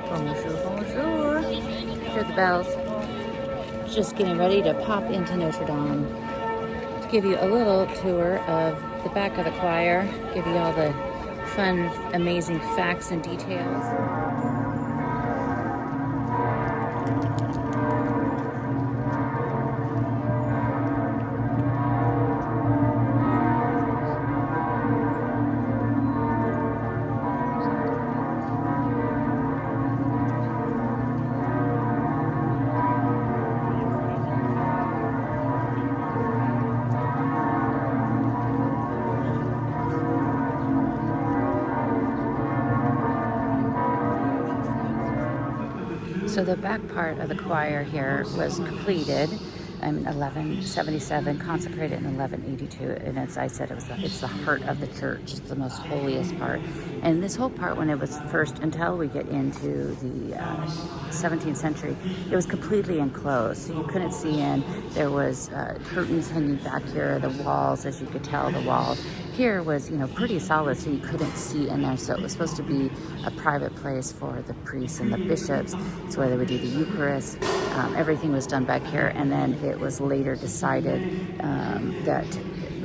Bonjour, bonjour. Hear the bells. Just getting ready to pop into Notre Dame to give you a little tour of the back of the choir, give you all the fun, amazing facts and details. So the back part of the choir here was completed in 1177, consecrated in 1182, and as I said, it's the heart of the church. It's the most holiest part. And this whole part, when it was first, until we get into the 17th century, it was completely enclosed, so you couldn't see in. There was curtains hanging back here, the walls, as you could tell, the wall here was, pretty solid, so you couldn't see in there. So it was supposed to be a private place for the priests and the bishops. It's where they would do the Eucharist. Everything was done back here, and then it was later decided that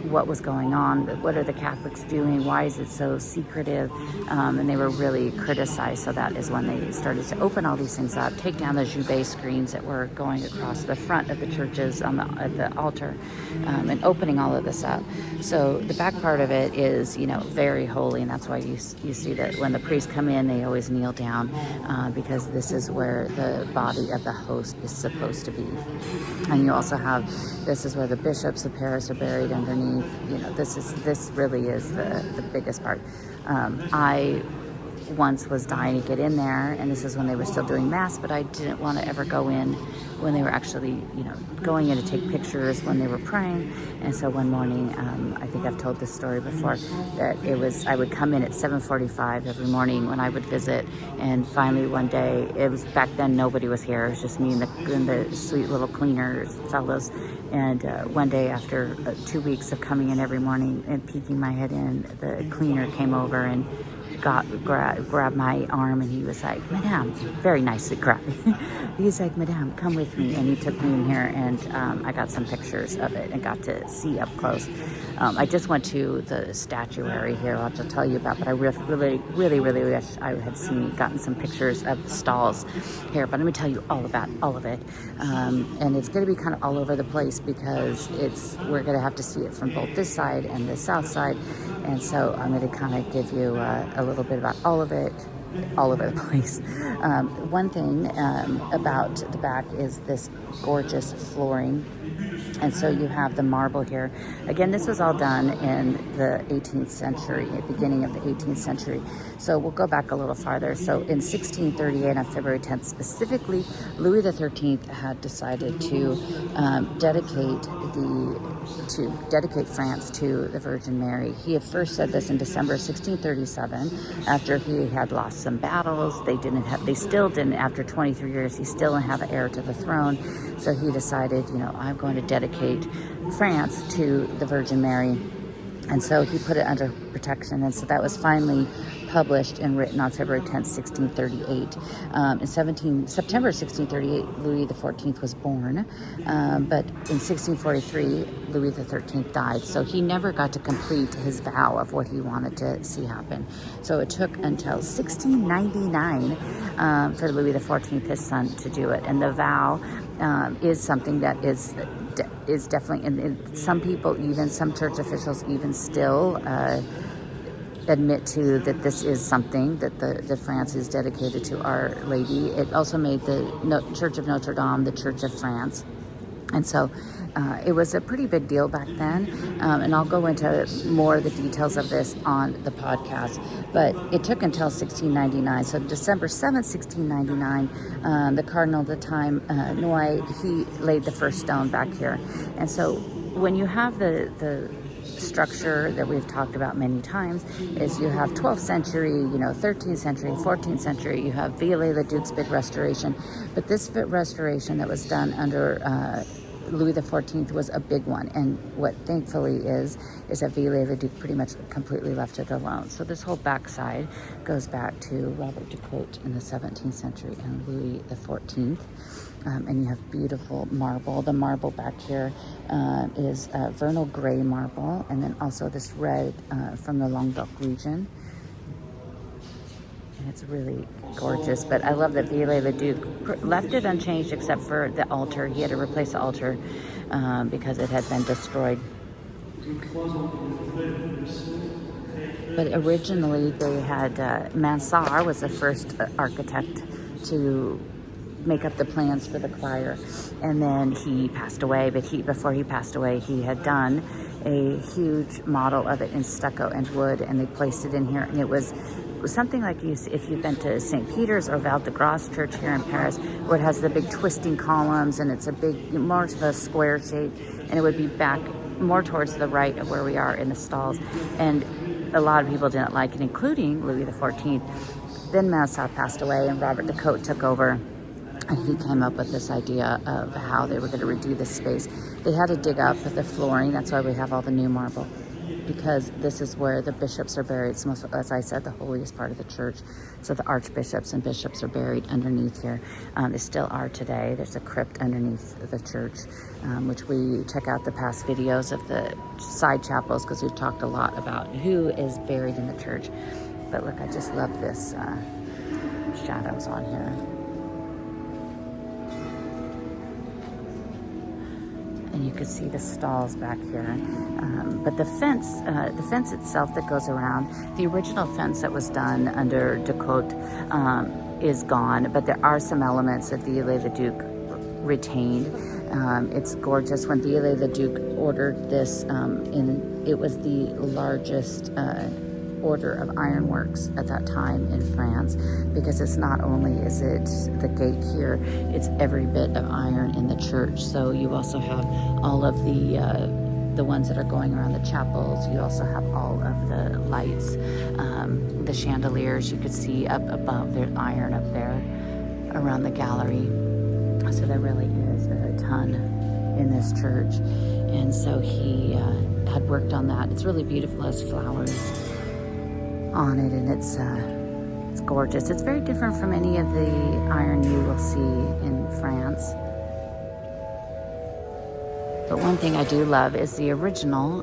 what was going on, what are the Catholics doing, why is it so secretive, and they were really criticized. So that is when they started to open all these things up, take down the Juvet screens that were going across the front of the churches at the altar, and opening all of this up. So the back part of it is, very holy, and that's why you see that when the priests come in, they always kneel down, because this is where the body of the host is supposed to be. And you also have, this is where the bishops of Paris are buried underneath. This really is the biggest part. I once was dying to get in there, and this is when they were still doing mass, but I didn't want to ever go in when they were actually, going in to take pictures when they were praying. And so one morning, I think I've told this story before, that I would come in at 7:45 every morning when I would visit, and finally one day, it was back then nobody was here, it was just me and the sweet little cleaners fellows. And one day, after 2 weeks of coming in every morning and peeking my head in, the cleaner came over and grabbed my arm, and he was like, "Madame," very nicely grabbed me. He's like, "Madame, come with me." And he took me in here, and I got some pictures of it and got to see up close. I just went to the statuary here, I'll just tell you about, but I really wish I had gotten some pictures of the stalls here. But I'm going to tell you all about all of it. And it's going to be kind of all over the place, because we're going to have to see it from both this side and the south side. And so I'm going to kind of give you a little bit about all of it, all over the place. One thing about the back is this gorgeous flooring. And so you have the marble here. Again, this was all done in the 18th century, beginning of the 18th century. So we'll go back a little farther. So in 1638, on February 10th specifically, Louis XIII had decided to dedicate France to the Virgin Mary. He had first said this in December 1637, after he had lost some battles. They still didn't, after 23 years, he still didn't have an heir to the throne. So he decided, I'm going to dedicate France to the Virgin Mary. And so he put it under protection. And so that was finally published and written on February 10th, 1638. In September 1638, Louis XIV was born. But in 1643, Louis XIII died. So he never got to complete his vow of what he wanted to see happen. So it took until 1699 for Louis XIV, his son, to do it. And the vow is something that is definitely, and some people, even some church officials, even still admit to that this is something that France is dedicated to Our Lady. It also made the Church of Notre Dame the Church of France. And so it was a pretty big deal back then. And I'll go into more of the details of this on the podcast. But it took until 1699. So December 7th, 1699, the cardinal at the time, Noy, he laid the first stone back here. And so when you have the structure that we've talked about many times, is you have 12th century, 13th century, 14th century, you have Viollet-le-Duc's big restoration. But this restoration that was done under Louis XIV was a big one, and what thankfully is that Viollet-le-Duc pretty much completely left it alone. So this whole backside goes back to Robert de Cotte in the 17th century and Louis XIV. And you have beautiful marble. The marble back here is vernal gray marble, and then also this red from the Languedoc region. And it's really gorgeous, but I love that Viollet-le-Duc left it unchanged except for the altar. He had to replace the altar because it had been destroyed. But originally they had, Mansart was the first architect to make up the plans for the choir, and then he passed away, but before he passed away, he had done a huge model of it in stucco and wood, and they placed it in here, and it was something like if you've been to St. Peter's or Val-de-Grâce Church here in Paris, where it has the big twisting columns, and it's a big, more of a square shape, and it would be back more towards the right of where we are in the stalls, and a lot of people didn't like it, including Louis XIV. Then Mansart passed away, and Robert de Cotte took over. And he came up with this idea of how they were going to redo this space. They had to dig up the flooring. That's why we have all the new marble, because this is where the bishops are buried. It's most, as I said, the holiest part of the church. So the archbishops and bishops are buried underneath here. They still are today. There's a crypt underneath the church, which we check out the past videos of the side chapels, because we've talked a lot about who is buried in the church. But look, I just love this shadows on here. And you can see the stalls back here. But the fence itself that goes around, the original fence that was done under de Cotte is gone, but there are some elements that Viollet-le-Duc retained. It's gorgeous. When Viollet-le-Duc ordered this, it was the largest order of ironworks at that time in France, because it's not only is it the gate here, it's every bit of iron in the church. So you also have all of the ones that are going around the chapels. You also have all of the lights, the chandeliers you could see up above. There's iron up there around the gallery. So there really is a ton in this church, and so he had worked on that. It's really beautiful. It has flowers on it, and it's gorgeous. It's very different from any of the iron you will see in France. But one thing I do love is the original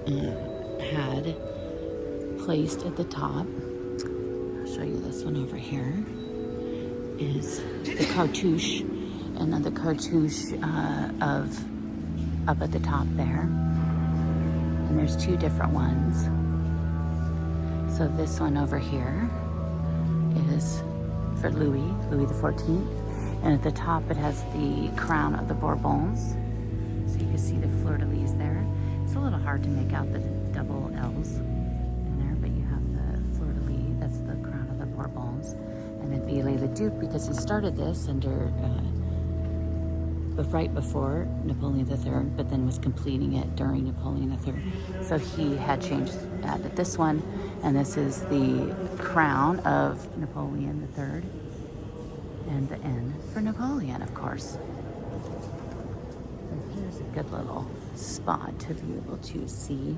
had placed at the top, I'll show you this one over here, is the cartouche, and then the cartouche of up at the top there. And there's two different ones. So this one over here is for Louis XIV, and at the top it has the crown of the Bourbons. So you can see the fleur-de-lis there. It's a little hard to make out the double L's in there, but you have the fleur-de-lis, that's the crown of the Bourbons. And then Viollet-le-Duc, because he started this under right before Napoleon III, but then was completing it during Napoleon III. So he had added this one, and this is the crown of Napoleon III, and the N for Napoleon, of course. So here's a good little spot to be able to see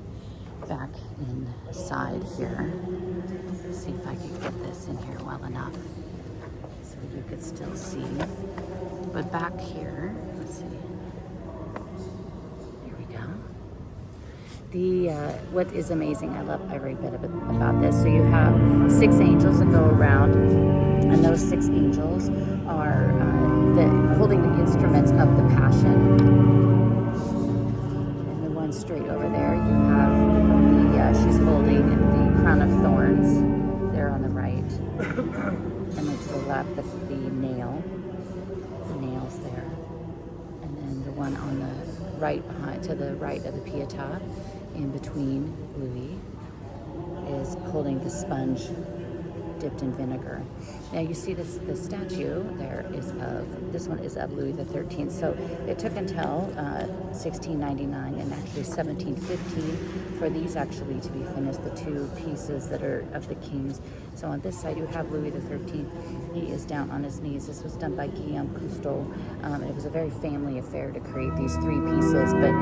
back inside here. See if I can get this in here well enough so you could still see. But back here, let's see. Here we go. What is amazing, I love every bit of it about this. So you have 6 angels that go around, and those 6 angels are holding the instruments of the Passion. And the one straight over there, you have she's holding the crown of thorns there on the right, and then to the left, the nails there, and then the one on the right to the right of the Pietà, in between Louis, is holding the sponge dipped in vinegar. Now you see this, the statue there is of, this one is of Louis XIII. So it took until 1699 and actually 1715 for these actually to be finished, the two pieces that are of the kings. So on this side you have Louis XIII. He is down on his knees. This was done by Guillaume Cousteau. It was a very family affair to create these three pieces, but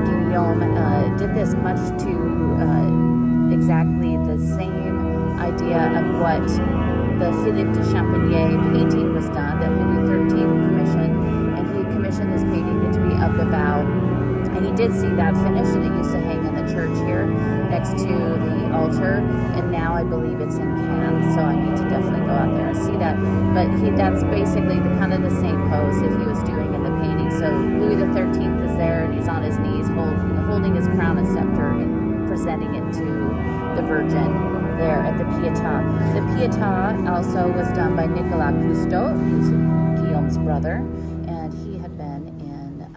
Guillaume did this much to exactly the same idea of what the Philippe de Champigny painting was done, that Louis XIII commissioned, and he commissioned this painting to be of the vow. And he did see that finished, and it used to hang in the church here next to the altar, and now I believe it's in Cannes, so I need to definitely go out there and see that. But that's basically the kind of the same pose that he was doing in the painting. So Louis XIII is there, and he's on his knees holding his crown and scepter and presenting it to the Virgin there at the Pietà. The Pietà also was done by Nicolas Cousteau, who's Guillaume's brother, and he had been in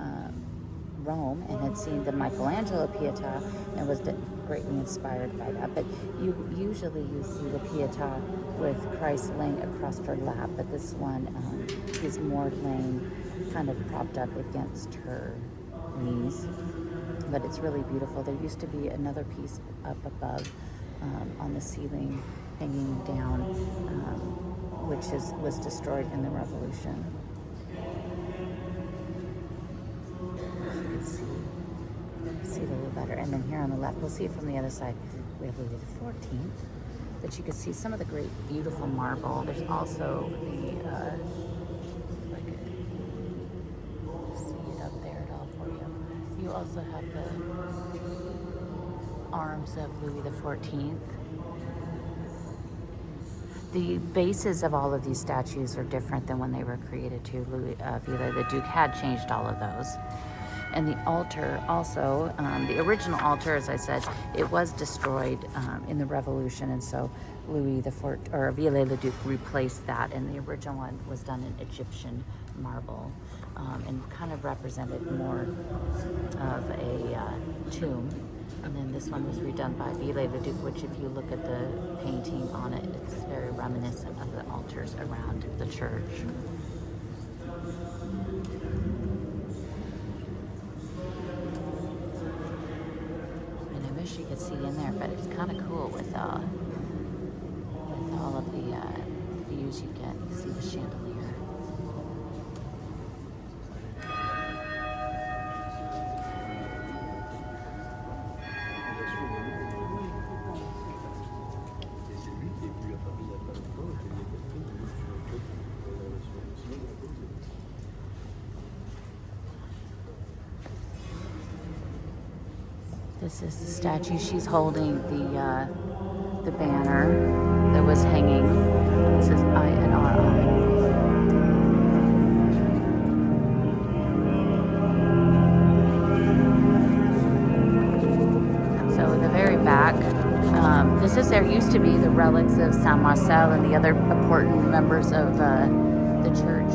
Rome and had seen the Michelangelo Pietà and was greatly inspired by that. But usually you see the Pietà with Christ laying across her lap, but this one is more laying kind of propped up against her knees. But it's really beautiful. There used to be another piece up above on the ceiling hanging down, which was destroyed in the Revolution. You can see it a little better. And then here on the left, we'll see it from the other side. We have Louis XIV. But you can see some of the great, beautiful marble. There's also the see it up there at all for you. You also have the arms of Louis XIV. The bases of all of these statues are different than when they were created too. Viollet-le-Duc had changed all of those. And the altar also, the original altar, as I said, it was destroyed in the Revolution, and so Viollet-le-Duc replaced that, and the original one was done in Egyptian marble and kind of represented more of a tomb. And then this one was redone by Viollet-le-Duc, which if you look at the painting on it, it's very reminiscent of the altars around the church. And I wish you could see in there, but it's kind of cool with all of the views you get. You see the chandelier. This is the statue. She's holding the banner that was hanging. It says INRI. So in the very back, there used to be the relics of Saint Marcel and the other important members of the church,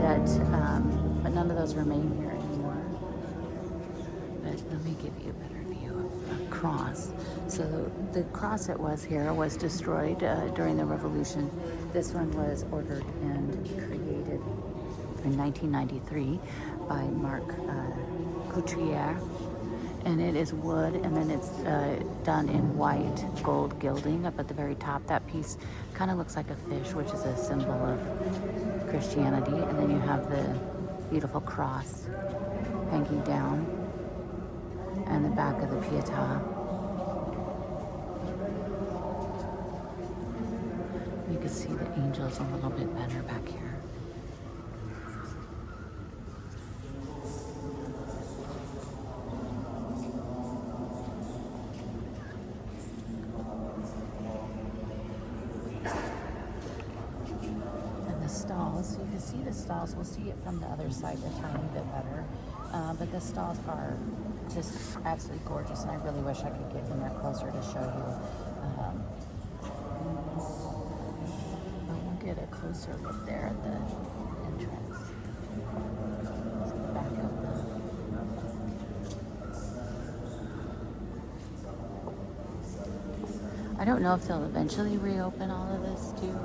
but none of those remain here anymore. But let me give you a better view of the cross. So the cross that was here was destroyed during the Revolution. This one was ordered and created in 1993 by Marc Couturier. And it is wood, and then it's done in white gold gilding up at the very top. That piece kind of looks like a fish, which is a symbol of Christianity. And then you have the beautiful cross hanging down, and the back of the Pietà. You can see the angels a little bit better back here. Stalls, so you can see the stalls. We'll see it from the other side a tiny bit better, but the stalls are just absolutely gorgeous, and I really wish I could get in there closer to show you. But we'll get a closer look there at the entrance. Let's back up now. I don't know if they'll eventually reopen all of this too.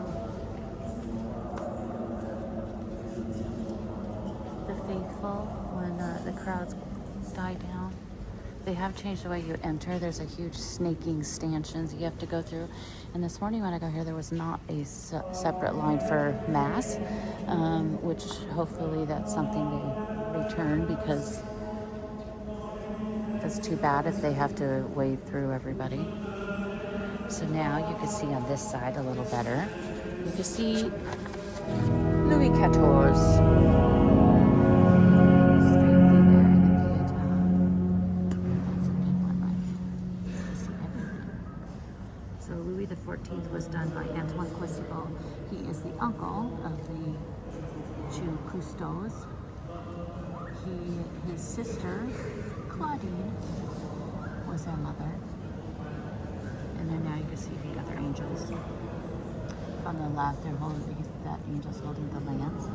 The faithful, when the crowds die down. They have changed the way you enter. There's a huge snaking stanchions you have to go through. And this morning when I got here, there was not a separate line for Mass, which hopefully that's something they return, because it's too bad if they have to wade through everybody. So now you can see on this side a little better. You can see Louis XIV. Louis XIV was done by Antoine Coissibot. He is the uncle of the two Cousteaus. His sister, Claudine, was their mother. And then now you can see the other angels. On the left, they're holding, that angel's holding the lance.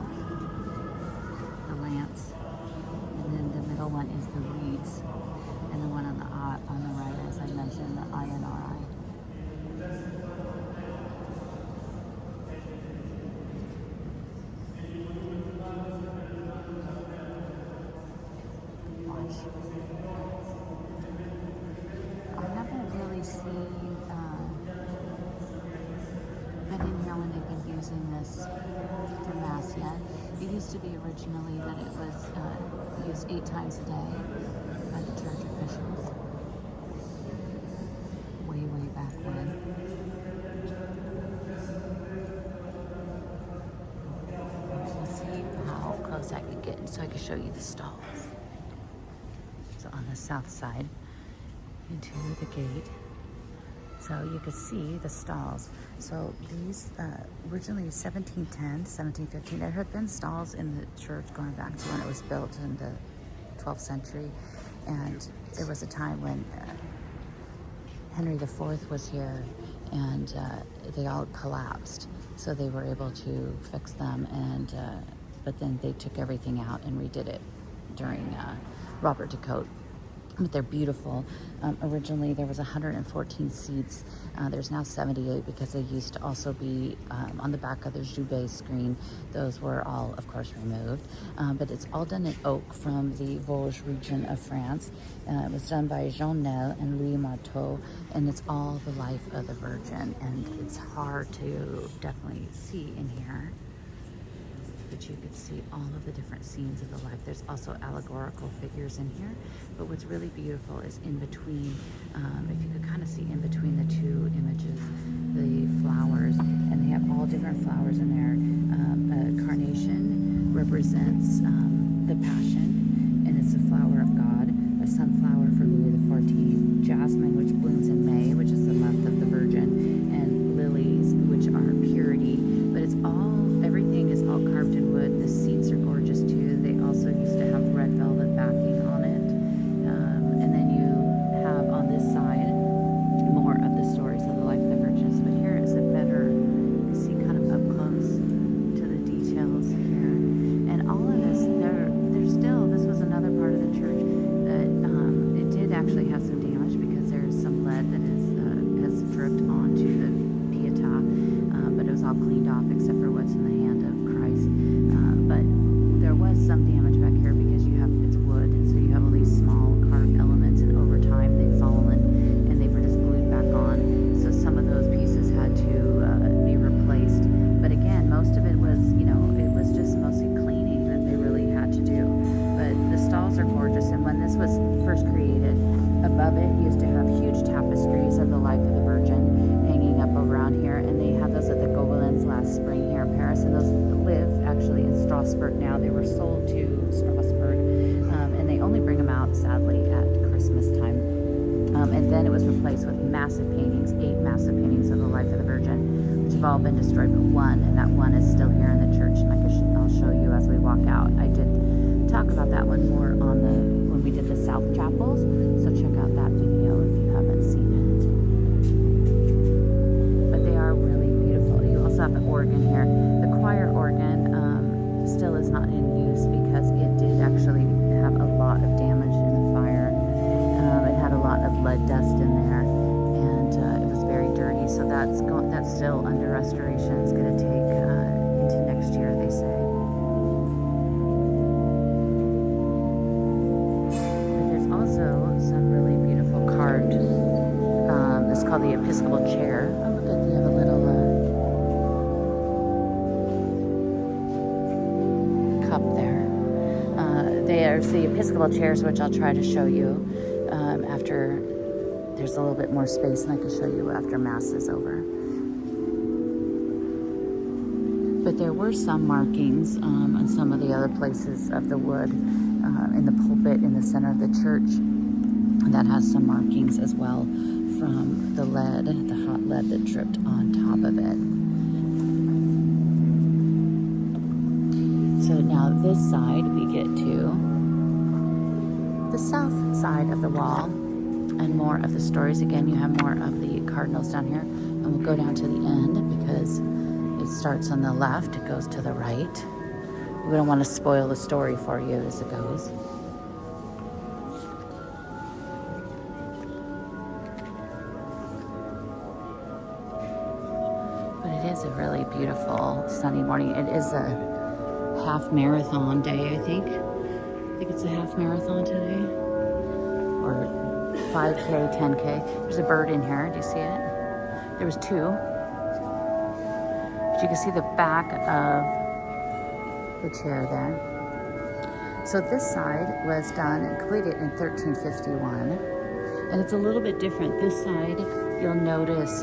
And then the middle one is the reeds. And the one on the right, as I mentioned, the INRI. I haven't really seen been in here when they've been using this for Mass yet. It used to be originally that it was used 8 times a day by the church officials. Way back when. Let's see how close I can get so I can show you the stalls. So on the south side into the gate, so you could see the stalls. So these originally 1710 to 1715, there had been stalls in the church going back to when it was built in the 12th century, and there was a time when Henry IV was here, and they all collapsed, so they were able to fix them, and but then they took everything out and redid it during Robert de Cote. But they're beautiful. Originally there was 114 seats. There's now 78 because they used to also be on the back of the Joubert screen. Those were all, of course, removed. But it's all done in oak from the Vosges region of France. It was done by Jean Nel and Louis Marteau, and it's all the life of the Virgin. And it's hard to definitely see in here, but you could see all of the different scenes of the life. There's also allegorical figures in here, but what's really beautiful is in between, if you could kind of see in between the two images, the flowers, and they have all different flowers in there. A carnation represents the Passion, and it's a flower of God. A sunflower for Louis XIV, jasmine, which blooms in May, which is the month of the Virgin, and lilies, which are purity. But it's all, everything is all carved in wood. The seats are gorgeous too. They also used to have red velvet backing on it. And then you have on this side more of the stories of the life of the Virgins. But here is a better, you see kind of up close to the details here. And all of this, there's still, this was another part of the church that it did actually have some damage because there's some lead that has dripped onto the pietà, but it was all cleaned off except for what's in the hand of Christ. But there was some damage back here because it's wood, and so you have all these small carved elements, and over time they've fallen and they were just glued back on. So some of those pieces had to be replaced. But again, most of it was, it was just mostly cleaning that they really had to do. But the stalls are gorgeous, and when this was first created, above it used to have huge tapestries of the life of the Virgin hanging up around here, and they had those at the Gobelins last spring here in Paris, and those live actually in Strasbourg now. They were sold to Strasbourg, and they only bring them out, sadly, at Christmas time. And then it was replaced with massive paintings, 8 massive paintings of the life of the Virgin, which have all been destroyed but one, and that one is still here in the church, and I'll show you as we walk out. I did talk about that one more on when we did the South Chapels, so check out that video if you haven't seen it. But they are really beautiful. You also have the organ here. The choir organ still is not in use because it did actually have a lot of damage in the fire. It had a lot of lead dust in there, and it was very dirty Okay, so that's still under restoration. It's going to take into next year, they say. But there's also some really beautiful carved. It's called the Episcopal chair. Oh, look at, they have a little cup there. There's the Episcopal chairs, which I'll try to show you after there's a little bit more space, and I can show you after Mass is over. But there were some markings on some of the other places of the wood in the pulpit in the center of the church that has some markings as well from the lead, the hot lead that dripped on top of it. So now this side we get to the south side of the wall and more of the stories. Again, you have more of the cardinals down here, and we'll go down to the end because it starts on the left, it goes to the right. We don't want to spoil the story for you as it goes. But it is a really beautiful sunny morning. It is a half marathon day, I think. I think it's a half marathon today. Or 5K, 10K. There's a bird in here. Do you see it? There was two. But you can see the back of the chair there. So this side was done and completed in 1351. And it's a little bit different. This side, you'll notice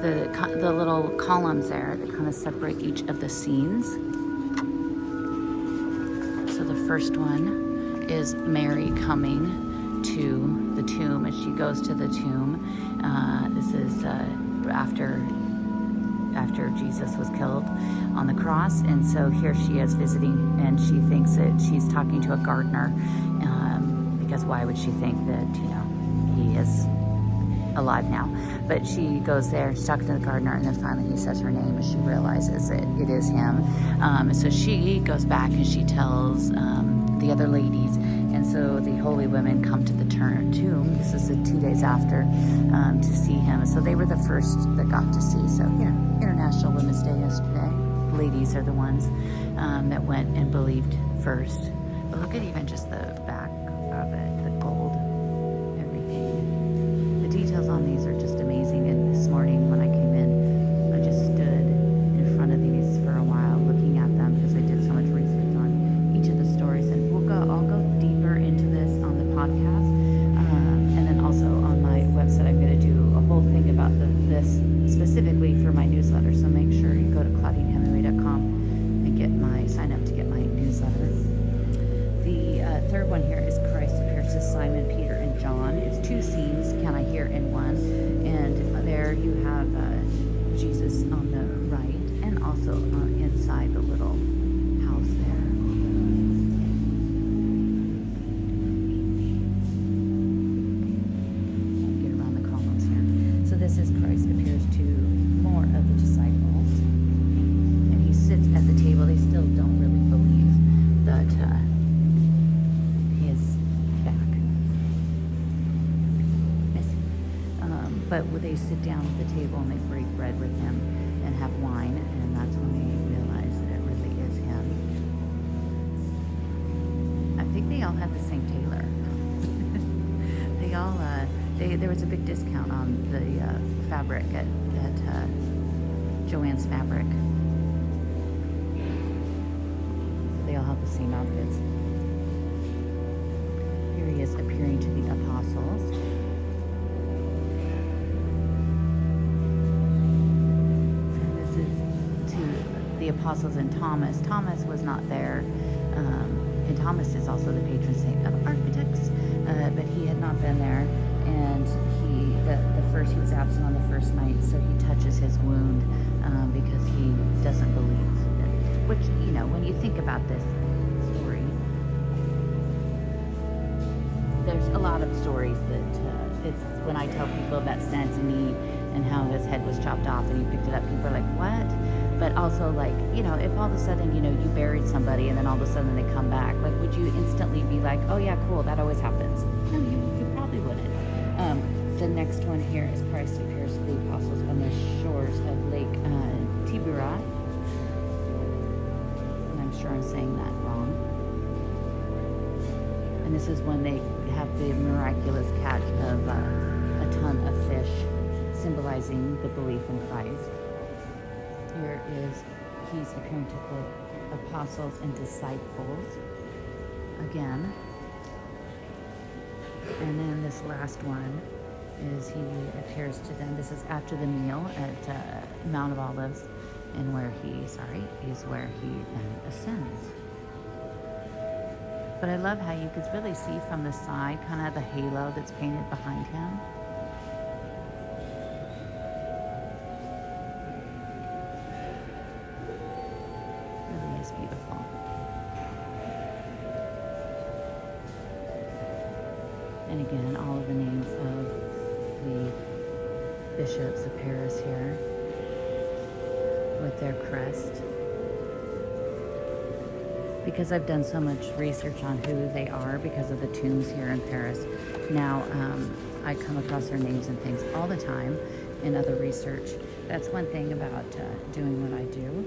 the little columns there that kind of separate each of the scenes. So the first one is Mary coming to the tomb, and she goes to the tomb. This is after Jesus was killed on the cross, and so here she is visiting, and she thinks that she's talking to a gardener, because why would she think that, you know, he is alive now? But she goes there, she's talking to the gardener, and then finally he says her name, and she realizes that it is him. So she goes back and she tells the other ladies, and so the holy women come to the tomb. This is 2 days after, to see him. So they were the first that got to see. So, you know, International Women's Day yesterday. Ladies are the ones that went and believed first. But look at even just the back of it, the gold, everything. The details on these are just amazing. And this morning when I came in, I just stood in front of these for a while looking at them because I did so much research on each of the stories. And I'll go deeper into this on the podcast. And then also on my website, I'm going to do a whole thing about this specifically for my newsletter. So make sure you go to ClaudineHemingway.com and sign up to get my newsletter. The third one here is Christ appears to Simon, Peter, and John. It's two scenes, can I hear in one. And there you have Jesus on the right, and also inside the little house there. This is Christ appears to more of the disciples, and he sits at the table. They still don't really believe that he is back. But they sit down at the table and they break bread with him and have wine, and that's when they realize that it really is him. I think they all had the same tailor. They all there was a big discount on the fabric at Joann's Fabric. So they all have the same outfits. Here he is appearing to the apostles. And this is to the apostles and Thomas. Thomas was not there. And Thomas is also the patron saint of architects, but he had not been there. And he was absent on the first night, so he touches his wound because he doesn't believe it. Which, you know, when you think about this story, there's a lot of stories that it's when I tell people about Saint Denis and how his head was chopped off and he picked it up, people are like, what? But also, like, you know, if all of a sudden, you know, you buried somebody and then all of a sudden they come back, like, would you instantly be like, oh yeah, cool, that always happens? No, you probably wouldn't. The next one here is Christ appears to the apostles on the shores of Lake Tiberias. And I'm sure I'm saying that wrong. And this is when they have the miraculous catch of a ton of fish, symbolizing the belief in Christ. Here is he's appearing to the apostles and disciples again. And then this last one is he appears to them. This is after the meal at Mount of Olives, and where is where he then ascends. But I love how you could really see from the side kind of the halo that's painted behind him. Really is beautiful. And again, all of the names of the bishops of Paris here with their crest. Because I've done so much research on who they are because of the tombs here in Paris, now I come across their names and things all the time in other research. That's one thing about doing what I do.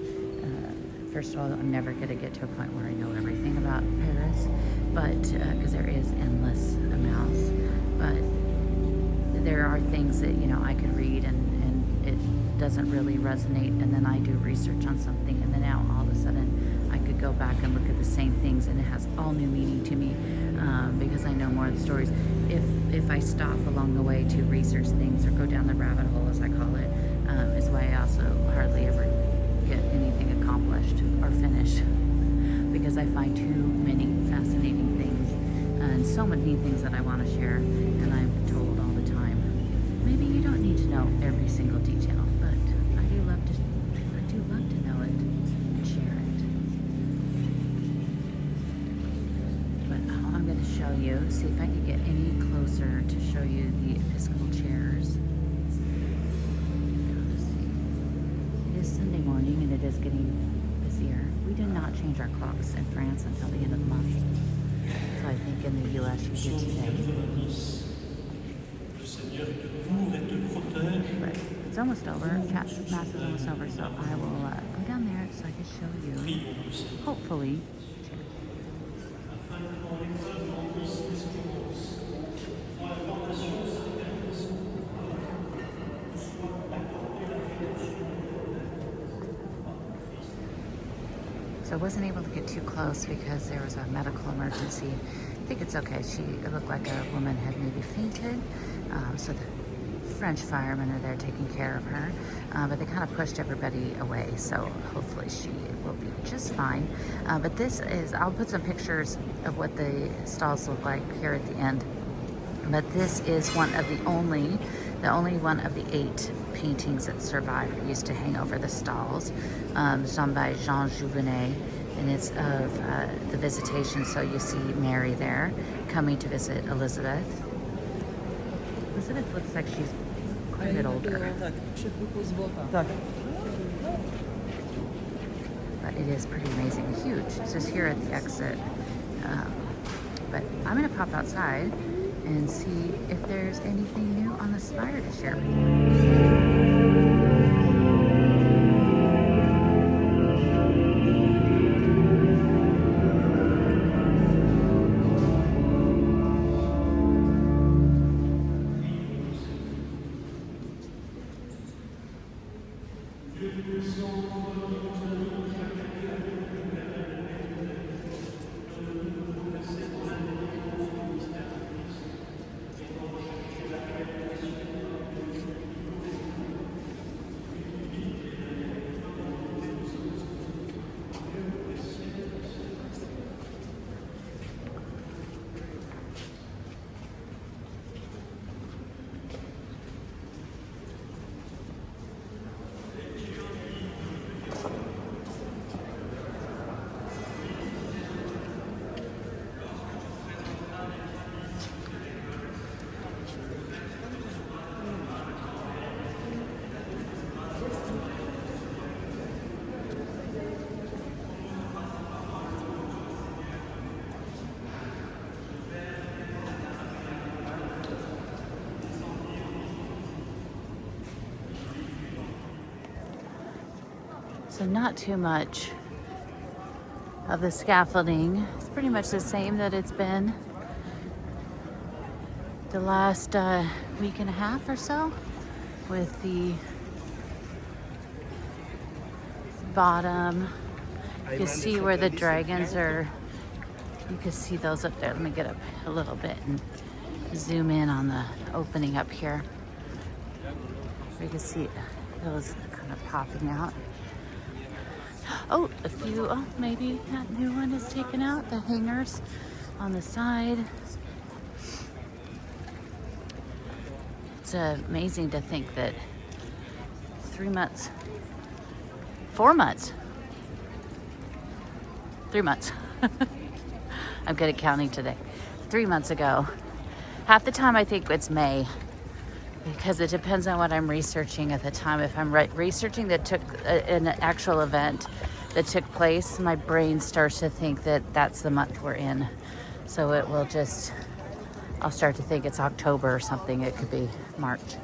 First of all, I'm never going to get to a point where I know everything about Paris, but because there is endless amounts. But there are things that, I could read and it doesn't really resonate, and then I do research on something, and then now all of a sudden I could go back and look at the same things, and it has all new meaning to me because I know more of the stories. If I stop along the way to research things or go down the rabbit hole, as I call it, is why I also hardly ever get anything accomplished or finished, because I find too many fascinating things and so many things that I want to share, and I'm told all the time, maybe you don't need to know every single detail, but I do love to know it and share it. But I'm going to show you, see if I can get any closer to show you the Episcopal chairs. It is Sunday morning and it is getting busier. We did not change our clocks in France until the end of the month. So I think in the US you did today. But it's almost over. Mass is almost over, so I will go down there so I can show you, hopefully. So I wasn't able to get too close because there was a medical emergency. I think it's okay. It looked like a woman had maybe fainted. So the French firemen are there taking care of her. But they kind of pushed everybody away. So hopefully she will be just fine. But this is, I'll put some pictures of what the stalls look like here at the end. But this is one of the only one of the 8 paintings that survived. It used to hang over the stalls, done by Jean Jouvenet, and it's of the visitation. So you see Mary there coming to visit Elizabeth. Elizabeth looks like she's quite a bit older. But it is pretty amazing, huge. It's just here at the exit. But I'm going to pop outside and see if there's anything new on the spire to share with you. So not too much of the scaffolding. It's pretty much the same that it's been the last week and a half or so, with the bottom. You can see where the dragons are. You can see those up there. Let me get up a little bit and zoom in on the opening up here. You can see those kind of popping out. Oh, a few, oh, maybe that new one is taken out. The hangers on the side. It's amazing to think that 3 months, 4 months, 3 months. I'm good at counting today. 3 months ago. Half the time I think it's May, because it depends on what I'm researching at the time. If I'm researching that took an actual event that took place, my brain starts to think that that's the month we're in. So it will just, I'll start to think it's October or something. It could be March.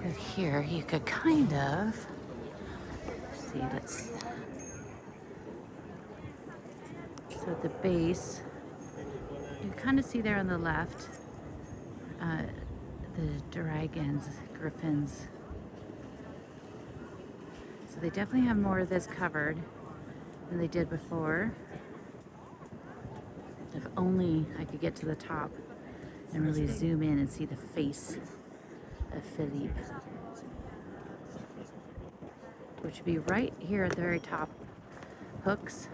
But here you could kind of see, let's, so at the base, you kind of see there on the left, the dragons, griffins. So they definitely have more of this covered than they did before. If only I could get to the top and really zoom in and see the face of Philippe, which would be right here at the very top hooks.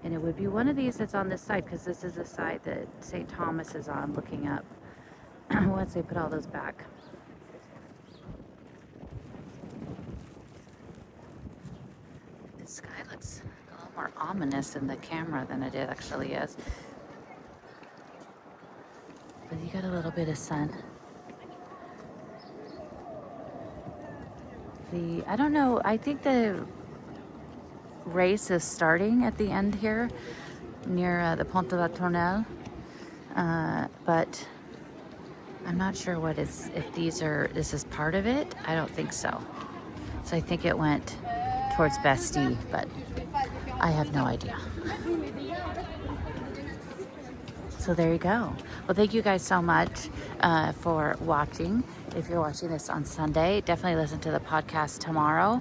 And it would be one of these that's on this side, because this is the side that St. Thomas is on looking up once they put all those back. The sky looks a little more ominous in the camera than it actually is. But you got a little bit of sun. I don't know, I think the race is starting at the end here near the Pont de la Tournelle, but I'm not sure what is, if this is part of it. I don't think so. So I think it went towards Bastille, but I have no idea. So there you go. Well, thank you guys so much for watching. If you're watching this on Sunday, definitely listen to the podcast tomorrow,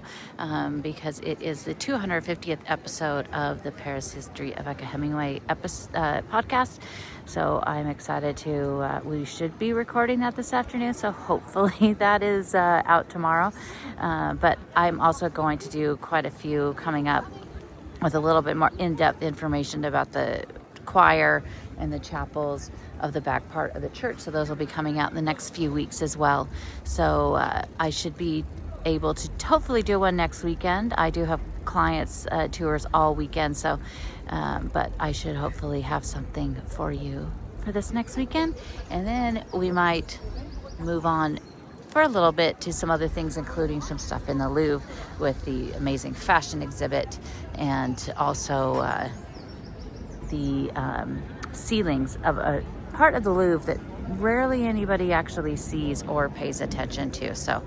because it is the 250th episode of the Paris History of Eka Hemingway podcast. So I'm excited to, we should be recording that this afternoon, so hopefully that is out tomorrow. But I'm also going to do quite a few coming up with a little bit more in-depth information about the choir and the chapels of the back part of the church. So those will be coming out in the next few weeks as well. So I should be able to hopefully do one next weekend. I do have clients tours all weekend, so but I should hopefully have something for you for this next weekend. And then we might move on for a little bit to some other things, including some stuff in the Louvre with the amazing fashion exhibit, and also the ceilings of a part of the Louvre that rarely anybody actually sees or pays attention to. So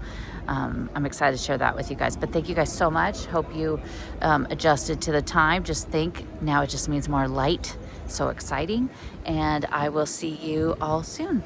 I'm excited to share that with you guys. But thank you guys so much. Hope you adjusted to the time. Just think, now it just means more light. So exciting. And I will see you all soon.